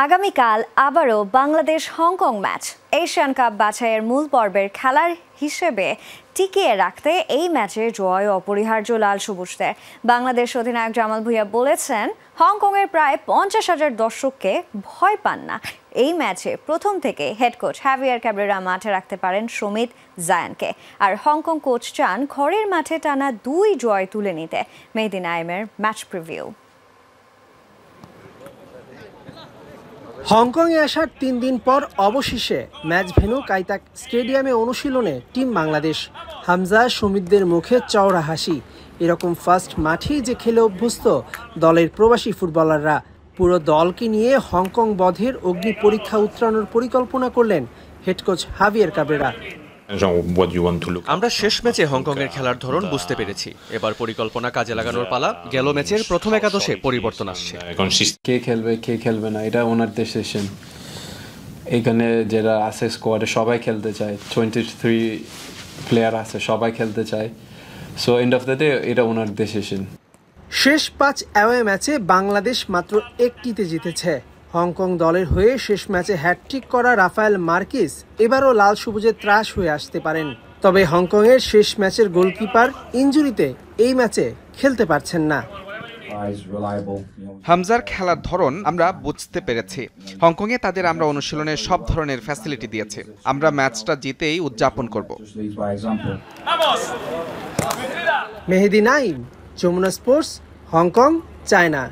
আগামীকাল আবারও Bangladesh Hong Kong match. Asian cup বাছাইয়ের মূল পর্বের খেলার হিসেবে টিকিয়ে রাখতে এই ম্যাচে জয় অপরিহার্য লাল সবুজদের। বাংলাদেশ অধিনায়ক জামাল ভুঁইয়া বলেছেন, হংকংয়ের প্রায় 50,000 দর্শককে ভয় পান না। এই ম্যাচে প্রথম থেকে হেড কোচ হ্যাভিয়ার ক্যাব্রেরা মাঠে রাখতে পারেন সমিত জায়ানকে। আর হংকং কোচ চান ঘরের মাঠে টানা 2 জয় তুলে নিতে। মেহেদী নাইমের ম্যাচ প্রিভিউ। হংকংয়ে আসার 3 দিন পর অবশেষে ম্যাচ ভেন্যু কাইতাক স্টেডিয়ামে অনুশীলনে টিম বাংলাদেশ। হামজা সমিতদের মুখে চওড়া হাসি। এরকম ফার্স্ট মাঠেই যে খেলে অভ্যস্ত দলের প্রবাসী ফুটবলাররা। পুরো দলকে নিয়ে হংকং বধের অগ্নি পরীক্ষা উতরানোর পরিকল্পনা করলেন হেড কোচ হাভিয়ার ক্যাব্রেরা। আমরা শেষ ম্যাচে হংকং এর খেলার ধরন বুঝতে পেরেছি। এবার পরিকল্পনা কাজে লাগানোর পালা। গেল ম্যাচের প্রথম একাদশে পরিবর্তন আসছে। কে খেলবে কে খেলবে না এটা ওনার ডিসিশন। এখানে যারা আছে স্কোয়াডে সবাই খেলতে চায়, 23 প্লেয়ার আছে, সবাই খেলতে চায়। So end of the day এটা ওনার ডিসিশন। শেষ 5 অ্যাওয়ে ম্যাচে বাংলাদেশ মাত্র একটিতে জিতেছে। হংকং দলের হয়ে শেষ ম্যাচে হ্যাটট্রিক করা রাফায়েল মার্কিস এবারও লাল সবুজে ত্রাস হয়ে আসতে পারেন। তবে হংকংয়ের শেষ ম্যাচের গোলকিপার ইনজুরিতে এই ম্যাচে খেলতে পারছেন না। হামজার খেলার ধরন আমরা বুঝতে পেরেছি। হংকংয়ে তাদের আমরা অনুশীলনে সব ধরনের ফ্যাসিলিটি দিয়েছি। আমরা ম্যাচটা জিতেই উদযাপন করব। Mehedi Naim, Jamuna sports, Hong Kong, China.